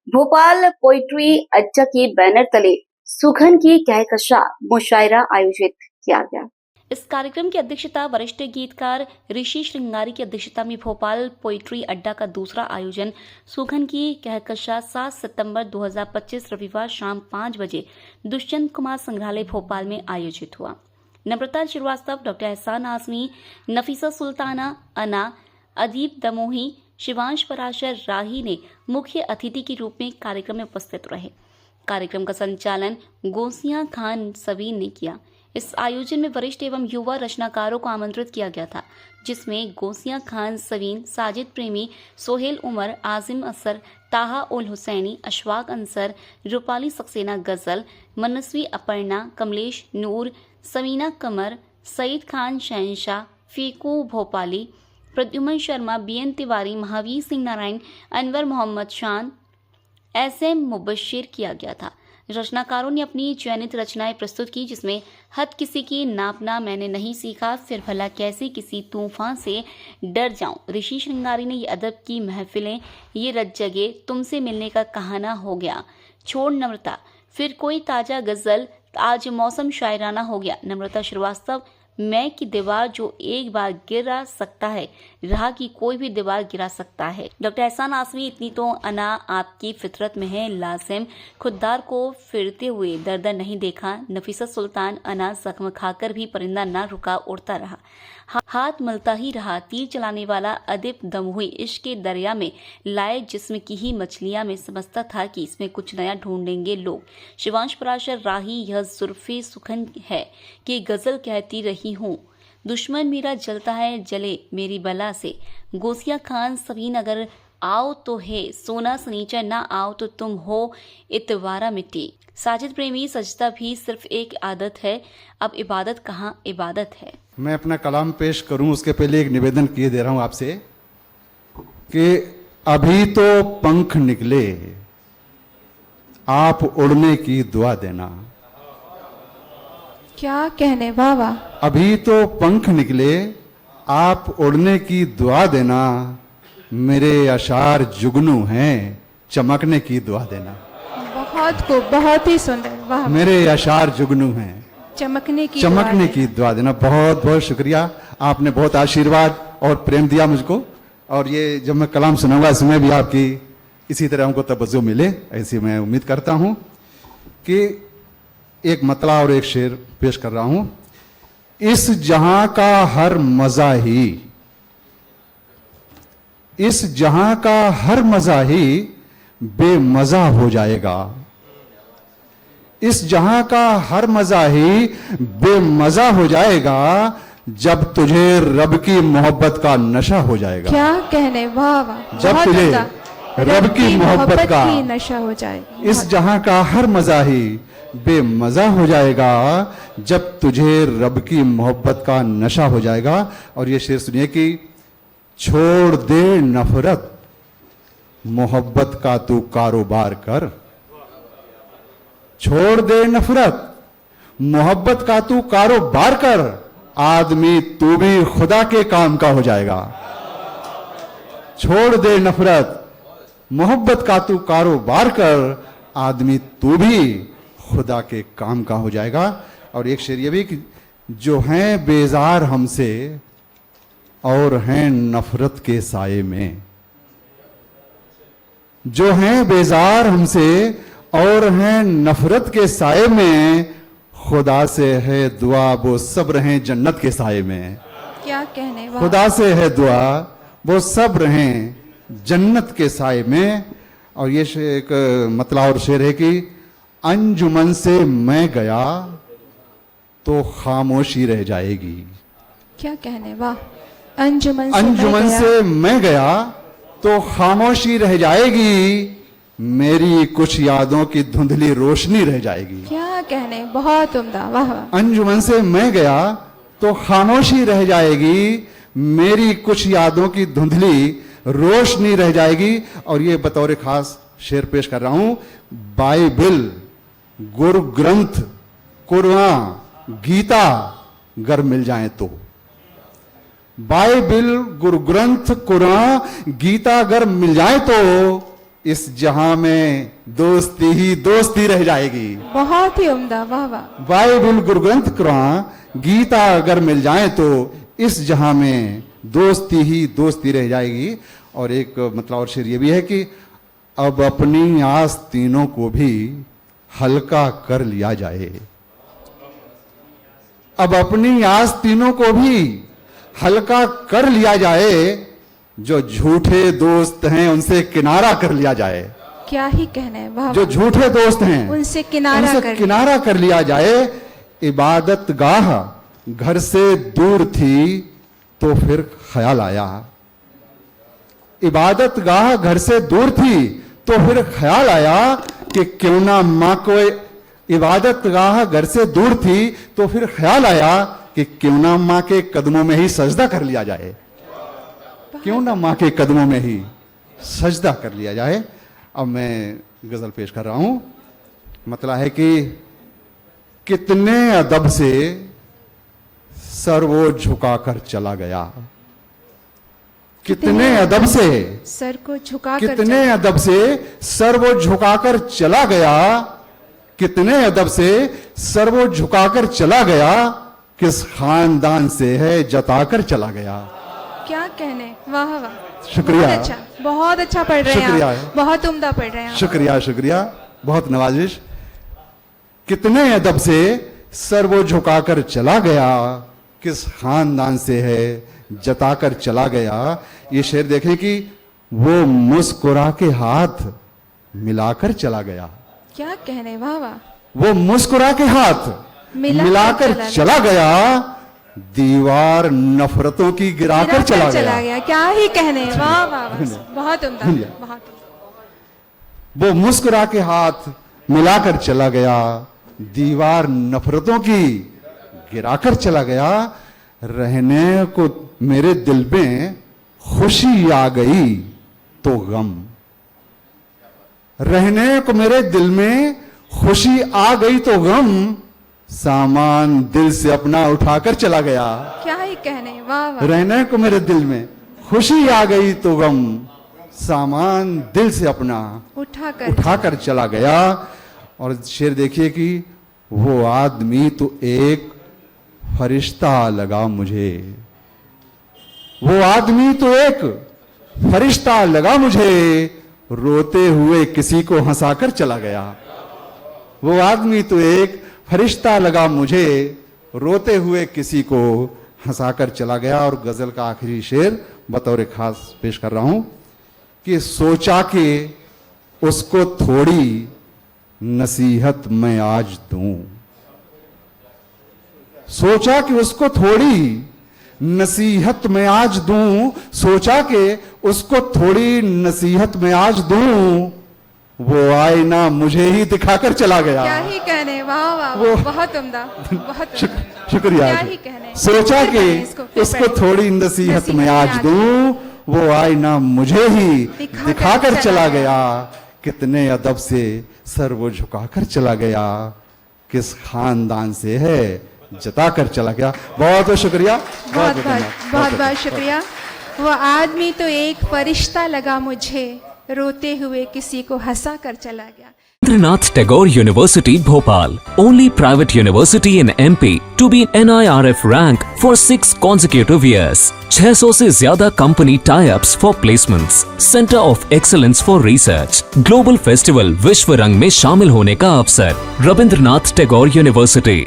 Bhopal poetry अड्डा के banner तले सुगन की कहकशा मुशायरा आयोजित किया गया। इस कार्यक्रम की अध्यक्षता वरिष्ठ गीतकार ऋषि श्रृंगारी की अध्यक्षता में भोपाल पोइट्री अड्डा का दूसरा आयोजन सुगन की कहकशा 7 सितंबर 2025 रविवार शाम 5 बजे दुष्यंत कुमार संग्रहालय भोपाल में आयोजित हुआ। नम्रता श्रीवास्तव, डॉक्टर एहसान आजमी, नफीसा सुल्ताना, अना, अदीब दमोही, शिवांश पराशर राही ने मुख्य अतिथि के रूप में कार्यक्रम में उपस्थित रहे। कार्यक्रम का संचालन गोसियां खान सवीन ने किया। इस आयोजन में वरिष्ठ एवं युवा रचनाकारों को आमंत्रित किया गया था, जिसमें गोसियां खान सवीन, साजिद प्रेमी, सोहेल उमर, आजिम असर, ताहा उल हुसैनी, अशफाक अंसर, रूपाली सक्सेना गजल, मनस्वी अपर्णा, कमलेश नूर, समीना कमर, सईद खान शहनशाह, फीकू भोपाली, प्रद्युमन शर्मा, बीएन तिवारी, महावीर सिंह नारायण, अनवर मोहम्मद शान, एसएम मुबशिर किया गया था। रचनाकारों ने अपनी चयनित रचनाएं प्रस्तुत की, जिसमें हद किसी की नापना मैंने नहीं सीखा, फिर भला कैसे किसी तूफान से डर जाऊं। ऋषि श्रृंगारी ने ये अदब की महफिलें, ये रत जगे, तुमसे मिलने का कहाना हो गया, छोड़ नम्रता, फिर कोई ताजा गजल, आज मौसम शायराना हो गया। नम्रता श्रीवास्तव, मैं की दीवार जो एक बार गिरा सकता है, राह की कोई भी दीवार गिरा सकता है। डॉक्टर एहसान आजमी, इतनी तो अना आपकी फितरत में है लाजिम, खुददार को फिरते हुए दर नहीं देखा। नफीसा सुल्तान, अना जख्म खाकर भी परिंदा ना रुका, उड़ता रहा, हाथ मलता ही रहा। तीर चलाने वाला अदिब दमोही, इश्क के दरिया में लाए जिस्म की ही मछलियां में समझता था कि इसमें कुछ नया ढूंढेंगे लोग। शिवांश पराशर राही, यह जुर्फे सुखन है कि गजल कहती रही हूँ, दुश्मन मेरा जलता है जले मेरी बला से। गोसिया खान सवीन, अगर आओ तो है सोना सनीचर, ना आओ तो तुम हो इतवारा मिट्टी। साजिद प्रेमी, सजदा भी सिर्फ एक आदत है, अब इबादत कहाँ इबादत है। मैं अपना कलाम पेश करूं उसके पहले एक निवेदन किए दे रहा हूं आपसे कि अभी तो पंख निकले, आप उड़ने की दुआ देना। क्या कहने, वाह वाह। अभी तो पंख निकले, आप उड़ने की दुआ देना, मेरे अशार जुगनू हैं, चमकने की दुआ देना। बहुत खूब, बहुत ही सुंदर, वाह। मेरे अशार जुगनू हैं, चमकने की दुआ देना। बहुत बहुत शुक्रिया, आपने बहुत आशीर्वाद और प्रेम दिया मुझको, और ये जब मैं कलाम सुनाऊंगा इसमें भी आपकी इसी तरह हमको तवज्जो मिले, ऐसी मैं उम्मीद करता हूं। कि एक मतला और एक शेर पेश कर रहा हूं। इस जहां का हर मजा ही, इस जहां का हर मजा ही बेमजा हो जाएगा। इस जहां का हर मजा ही बेमजा हो जाएगा, जब तुझे रब की मोहब्बत का नशा हो जाएगा। क्या कहने, वाह वाह। जब तुझे रब की मोहब्बत का नशा हो जाएगा। इस जहां का हर मजा ही बेमजा हो जाएगा, जब तुझे रब की मोहब्बत का नशा हो जाएगा। और ये शेर सुनिए कि छोड़ दे नफरत, मोहब्बत का तू कारोबार कर। छोड़ दे नफरत, मोहब्बत का तू कारोबार कर, आदमी तू भी खुदा के काम का हो जाएगा। छोड़ दे नफरत, मोहब्बत का तू कारोबार कर, आदमी तू भी खुदा के काम का हो जाएगा। और एक शेर ये भी कि जो हैं बेजार हमसे और हैं नफरत के साये में, जो हैं बेजार हमसे और हैं नफरत के साये में, खुदा से है दुआ वो सब रहें जन्नत के साये में। क्या कहने, वाह। खुदा से है दुआ वो सब रहें जन्नत के साये में। और ये एक मतला और शेर है कि अंजुमन से मैं गया तो खामोशी रह जाएगी। क्या कहने, वाह। अंजुमन से मैं गया तो खामोशी रह जाएगी, मेरी कुछ यादों की धुंधली रोशनी रह जाएगी। क्या कहने, बहुत उम्दा, वाह वाह। अंजुमन से मैं गया तो खामोशी रह जाएगी, मेरी कुछ यादों की धुंधली रोशनी रह जाएगी। और ये बतौर खास शेर पेश कर रहा हूं। बाइबिल, गुरु ग्रंथ, कुरान, गीता अगर मिल जाए तो, बाइबिल, गुरु ग्रंथ, कुरान, गीता अगर मिल जाए तो इस जहां में दोस्ती ही दोस्ती रह जाएगी। बहुत ही उम्दा, वाह वाह। बाइबल गुरु ग्रंथ कुरान गीता अगर मिल जाए तो इस जहां में दोस्ती ही दोस्ती रह जाएगी। और एक मतलब और शेर ये भी है कि अब अपनी आस्तीनों को भी हल्का कर लिया जाए। अब अपनी आस्तीनों को भी हल्का कर लिया जाए, जो झूठे दोस्त हैं उनसे किनारा कर लिया जाए। क्या ही कहने, वाह जो झूठे दोस्त हैं उनसे किनारा कर लिया जाए। इबादत गाह घर से दूर थी तो फिर ख्याल आया। इबादत गाह घर से दूर थी तो फिर ख्याल आया कि क्यों ना माँ को, इबादत गाह घर से दूर थी तो फिर ख्याल आया कि क्यों ना माँ के कदमों में ही सजदा कर लिया जाए। क्यों ना माँ के कदमों में ही सजदा कर लिया जाए। अब मैं गजल पेश कर रहा हूं। मतलब है कि कितने अदब से सर वो झुकाकर चला गया। कितने अदब से सर को झुका, कितने अदब से सर वो झुकाकर चला गया। कितने अदब से सर वो झुकाकर चला गया। किस खानदान से है जताकर चला गया। क्या कहने, वाह वाह। शुक्रिया, बहुत अच्छा पढ़ रहे हैं आप, बहुत उम्दा पढ़ रहे हैं। शुक्रिया शुक्रिया, बहुत नवाजिश। कितने अदब से सर वो झुकाकर चला गया। किस खानदान से है जताकर चला गया। ये शेर देखें कि वो मुस्कुरा के हाथ मिलाकर चला गया। क्या कहने, वाह वाह। वो मुस्कुरा के हाथ मिलाकर चला गया। दीवार नफरतों की गिराकर चला गया। क्या ही कहने, वाह वाह, बहुत उम्दा, बहुत। वो मुस्कुरा के हाथ मिलाकर चला गया। दीवार नफरतों की गिराकर चला गया। रहने को मेरे दिल में खुशी आ गई तो गम। रहने को मेरे दिल में खुशी आ गई तो गम। सामान दिल से अपना उठाकर चला गया। क्या ही कहने, वाह वाह। रहने को मेरे दिल में खुशी आ गई तो गम। सामान दिल से अपना उठाकर चला गया। और शेर देखिए कि वो आदमी तो एक फरिश्ता लगा मुझे। वो आदमी तो एक फरिश्ता लगा मुझे। रोते हुए किसी को हंसाकर चला गया। वो आदमी तो एक फरिश्ता लगा मुझे। रोते हुए किसी को हंसाकर चला गया। और गजल का आखिरी शेर बतौर खास पेश कर रहा हूं कि सोचा कि उसको थोड़ी नसीहत मैं आज दूं। सोचा कि उसको थोड़ी नसीहत मैं आज दूं। सोचा कि उसको थोड़ी नसीहत मैं आज दूं। वो आईना मुझे ही दिखाकर चला गया। क्या ही कहने, वाह वाह, वो बहुत उम्दा, बहुत शुक्रिया। क्या ही कहने। सोचा कि उसको थोड़ी नसीहत मैं आज दूं। वो आईना मुझे ही दिखाकर चला गया। कितने अदब से सर वो झुकाकर चला गया। किस खानदान से है जताकर चला गया। बहुत बहुत शुक्रिया, बहुत शुक्रिया। वो आदमी तो एक फरिश्ता लगा मुझे। रोते हुए किसी को हंसा कर चला गया। Rabindranath Tagore University, Bhopal, only private university in MP to be NIRF rank for 6 consecutive years. 600 से ज्यादा company tie-ups for placements. Center of Excellence for Research. Global Festival विश्व रंग में शामिल होने का अवसर। रविंद्रनाथ टैगोर यूनिवर्सिटी।